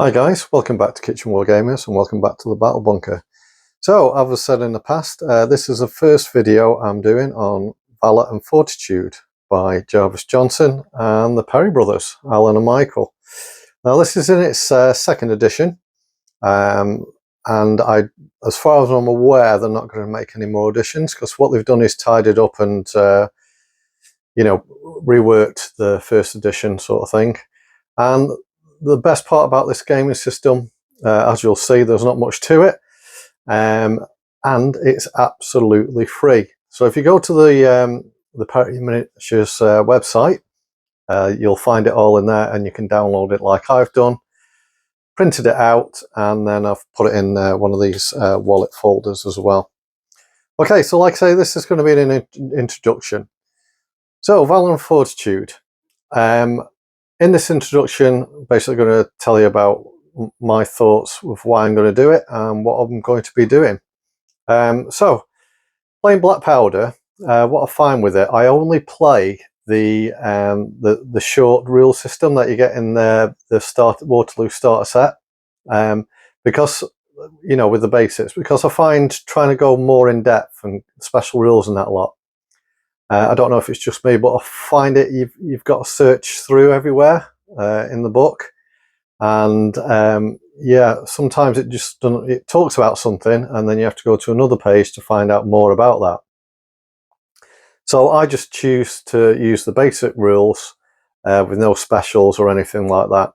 Hi guys, welcome back to Kitchen Wargamers and welcome back to the Battle Bunker. So, as I've said in the past, this is the first video I'm doing on Valour and Fortitude by Jarvis Johnson and the Perry brothers, Alan and Michael. Now this is in its second edition, and as far as I'm aware, they're not going to make any more editions because what they've done is tied it up and reworked the first edition sort of thing. And the best part about this gaming system, as you'll see, there's not much to it, and it's absolutely free. So if you go to the Perry Miniatures website, you'll find it all in there, and you can download it like I've done, printed it out, and then I've put it in one of these wallet folders as well. Okay, so like I say, this is going to be an introduction. So Valour and Fortitude. In this introduction, basically going to tell you about my thoughts of why I'm going to do it and what I'm going to be doing. So, playing Black Powder, what I find with it, I only play the short rule system that you get in the Waterloo starter set, because with the basics. Because I find trying to go more in depth and special rules and that lot. I don't know if it's just me, but I find it you've got to search through everywhere in the book, and yeah, sometimes it just doesn't. It talks about something, and then you have to go to another page to find out more about that. So I just choose to use the basic rules with no specials or anything like that.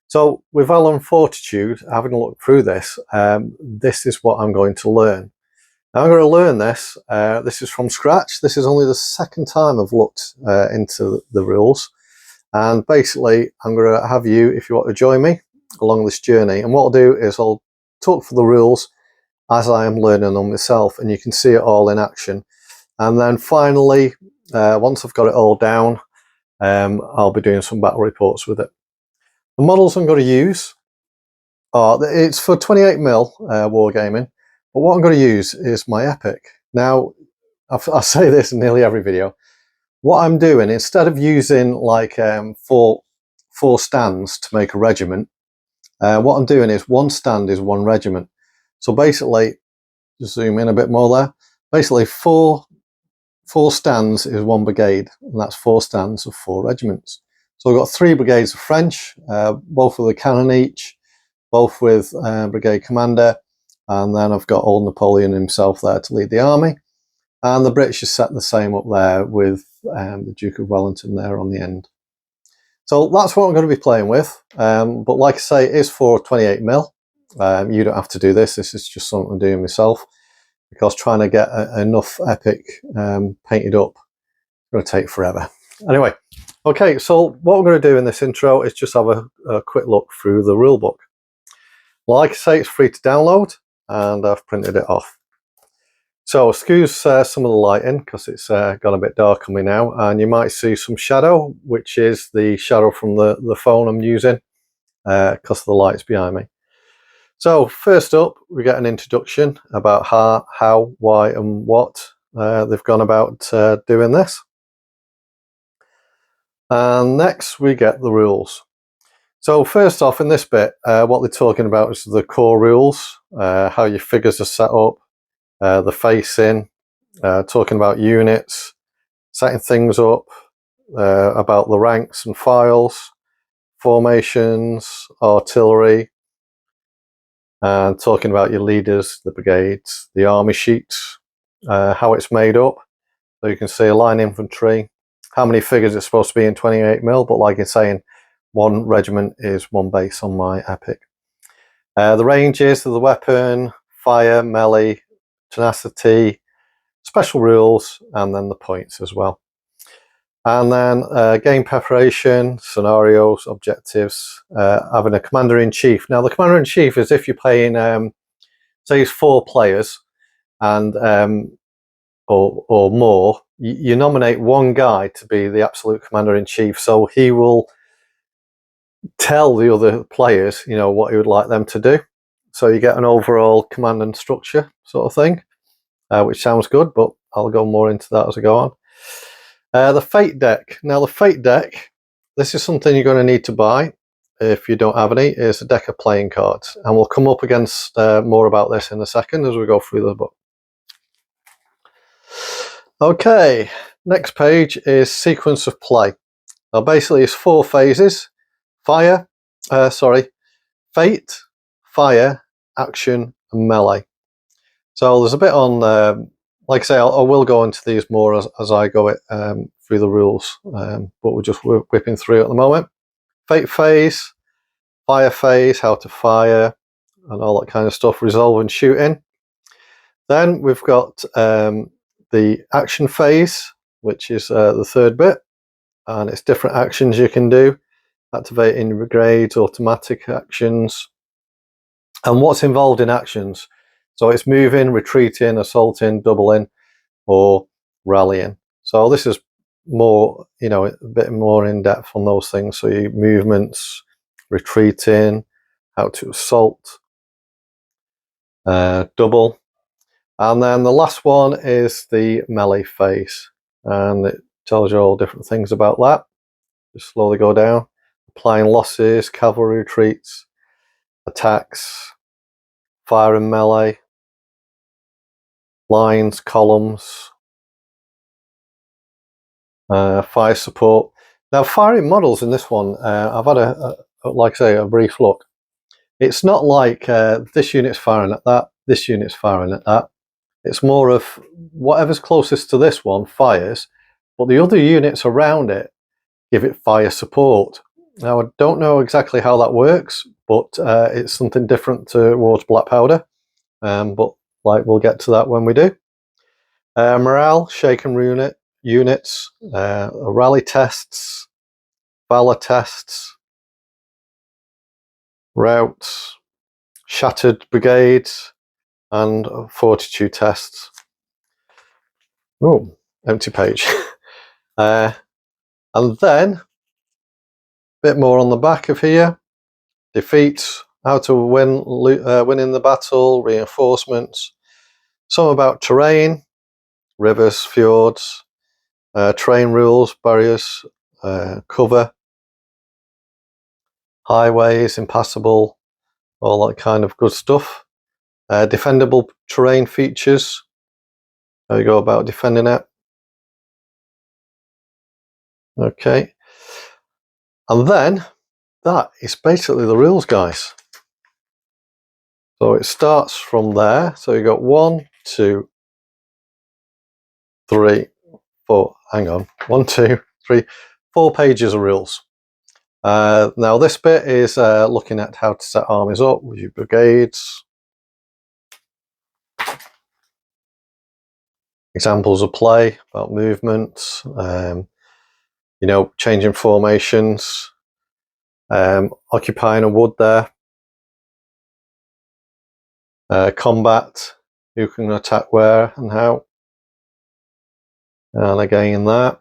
So with Valour and Fortitude, having looked through this, this is what I'm going to learn. Now I'm going to learn this. This is from scratch. This is only the second time I've looked into the rules. And basically, I'm going to have you, if you want to join me along this journey. And what I'll do is I'll talk for the rules as I am learning them myself. And you can see it all in action. And then finally, once I've got it all down, I'll be doing some battle reports with it. The models I'm going to use are, it's for 28mm wargaming. But what I'm going to use is my Epic. Now, I say this in nearly every video. What I'm doing, instead of using like four stands to make a regiment, what I'm doing is one stand is one regiment. So basically, just zoom in a bit more there. Basically, four stands is one brigade, and that's 4 stands of 4 regiments. So I've got 3 brigades of French, both with a cannon each, both with brigade commander. And then I've got old Napoleon himself there to lead the army. And the British is set the same up there with the Duke of Wellington there on the end. So that's what I'm going to be playing with. But like I say, it is for 28mm. You don't have to do this. This is just something I'm doing myself. Because trying to get enough Epic painted up is going to take forever. Anyway, okay, so what we're going to do in this intro is just have a quick look through the rule book. Like I say, it's free to download. And I've printed it off. So excuse some of the lighting because it's gone a bit dark on me now, and you might see some shadow, which is the shadow from the phone I'm using because of the lights behind me. So first up, we get an introduction about how, why and what they've gone about doing this. And next we get the rules. So first off, in this bit, what they're talking about is the core rules, how your figures are set up, the facing, talking about units, setting things up, about the ranks and files, formations, artillery, and talking about your leaders, the brigades, the army sheets, how it's made up. So you can see a line infantry, how many figures it's supposed to be in 28mm, but like it's saying, 1 regiment is 1 base on my Epic. The ranges of the weapon, fire, melee, tenacity, special rules, and then the points as well. And then game preparation, scenarios, objectives, having a commander-in-chief. Now the commander-in-chief is if you're playing, say it's 4 players, and or more, you nominate 1 guy to be the absolute commander-in-chief, so he will tell the other players, what he would like them to do. So you get an overall command and structure sort of thing, which sounds good, but I'll go more into that as I go on. The Fate deck. Now the Fate deck, this is something you're going to need to buy. if you don't have any, is a deck of playing cards, and we'll come up against more about this in a second as we go through the book. Okay, next page is sequence of play. Now basically it's 4 phases: fate, fire, action, and melee. So there's a bit on, like I say, I will go into these more as I go through the rules, but we're just whipping through at the moment. Fate phase, fire phase, how to fire, and all that kind of stuff, resolve and shooting. Then we've got the action phase, which is the third bit, and it's different actions you can do, activating brigades, automatic actions, and what's involved in actions. So it's moving, retreating, assaulting, doubling, or rallying. So this is more, you know, a bit more in depth on those things. So your movements, retreating, how to assault, double. And then the last one is the melee phase, and it tells you all different things about that. Just slowly go down, applying losses, cavalry retreats, attacks, fire and melee, lines, columns, fire support. Now firing models in this one, I've had like I say, a brief look. It's not like this unit's firing at that, this unit's firing at that. It's more of whatever's closest to this one fires, but the other units around it give it fire support. Now I don't know exactly how that works, but it's something different towards black powder, but like we'll get to that when we do. Morale, shaken units, rally tests, Valour tests, routes, shattered brigades, and Fortitude tests. Oh, empty page. And then a bit more on the back of here: defeats, how to win in the battle, reinforcements, some about terrain, rivers, fjords, terrain rules, barriers, cover, highways, impassable, all that kind of good stuff. Defendable terrain features, how you go about defending it. Okay, and then that is basically the rules, guys. So it starts from there. So you got 1, 2, 3, 4. Hang on, 1, 2, 3, 4 pages of rules. Now this bit is looking at how to set armies up with your brigades, examples of play, about movements, you know, changing formations, occupying a wood there, combat, who can attack where and how, and again that.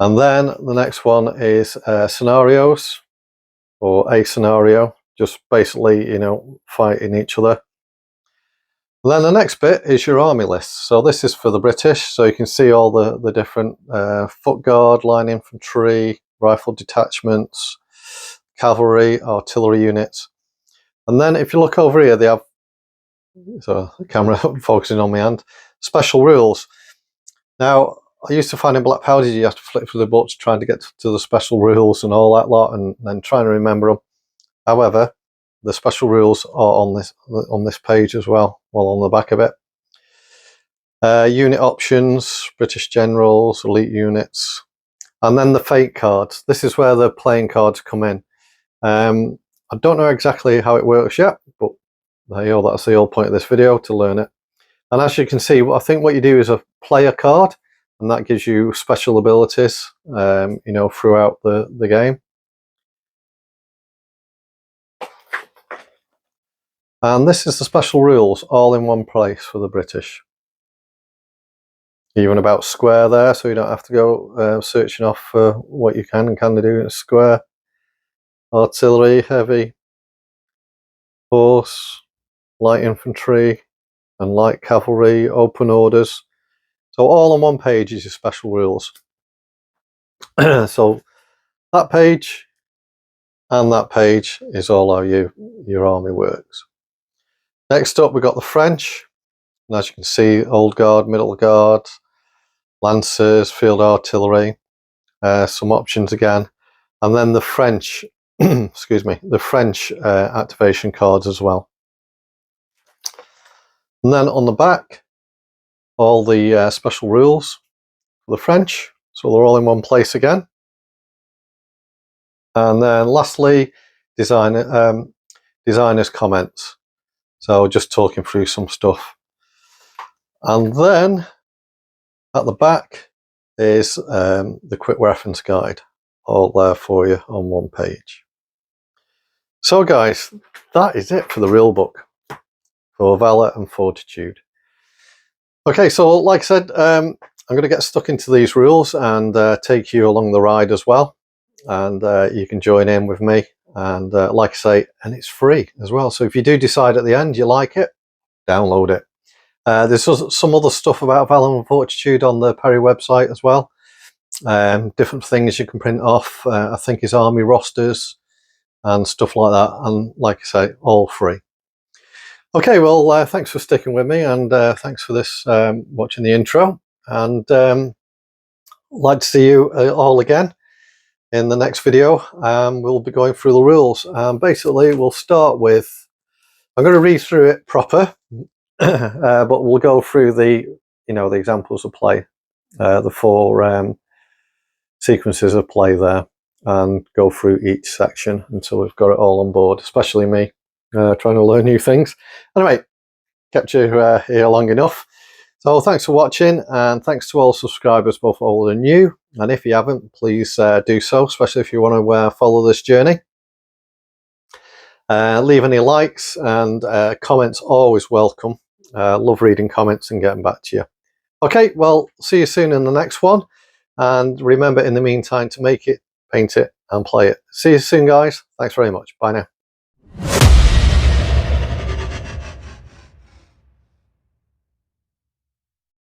And then the next one is scenarios, or a scenario, just basically, you know, fighting each other. And then the next bit is your army list. So this is for the British, so you can see all the different foot guard, line infantry, rifle detachments, cavalry, artillery units. And then if you look over here, they have, so the camera focusing on my hand, special rules. Now I used to find in Black Powder you have to flip through the books trying to get to the special rules and all that lot, and then trying to remember them. However, the special rules are on this page as well, on the back of it. Unit options, British generals, elite units, and then the fate cards. This is where the playing cards come in. I don't know exactly how it works yet, but there you go, that's the whole point of this video, to learn it. And as you can see, I think what you do is a player card, and that gives you special abilities, you know, throughout the game. And this is the special rules, all in one place for the British. Even about square there, so you don't have to go searching off for what you can and can't do in a square. Artillery, heavy, horse, light infantry, and light cavalry, open orders. So all on one page is your special rules. So That page and that page is all how your army works. Next up, we've got the French. And as you can see, Old Guard, Middle Guard, Lancers, Field Artillery, some options again. And then the French, excuse me, the French activation cards as well. And then on the back, all the special rules for the French. So they're all in one place again. And then lastly, designer's comments. So just talking through some stuff. And then at the back is the quick reference guide, all there for you on one page. So guys, that is it for the Rulebook for Valour and Fortitude. Okay, so like I said, I'm going to get stuck into these rules and take you along the ride as well. And you can join in with me. And like I say, and it's free as well. So if you do decide at the end you like it, download it. There's some other stuff about Valour and Fortitude on the Perry website as well. Different things you can print off. I think his army rosters and stuff like that. And like I say, all free. Okay, well, thanks for sticking with me, and thanks for this watching the intro. And I'd like to see you all again in the next video. We'll be going through the rules. Basically, we'll start with, I'm going to read through it proper, but we'll go through the examples of play, the 4 sequences of play there, and go through each section until we've got it all on board, especially me trying to learn new things. Anyway, kept you here long enough. So thanks for watching, and thanks to all subscribers, both old and new. And if you haven't, please do so, especially if you want to follow this journey. Leave any likes, and comments always welcome. Love reading comments and getting back to you. Okay, well, see you soon in the next one. And remember, in the meantime, to make it, paint it, and play it. See you soon, guys. Thanks very much. Bye now.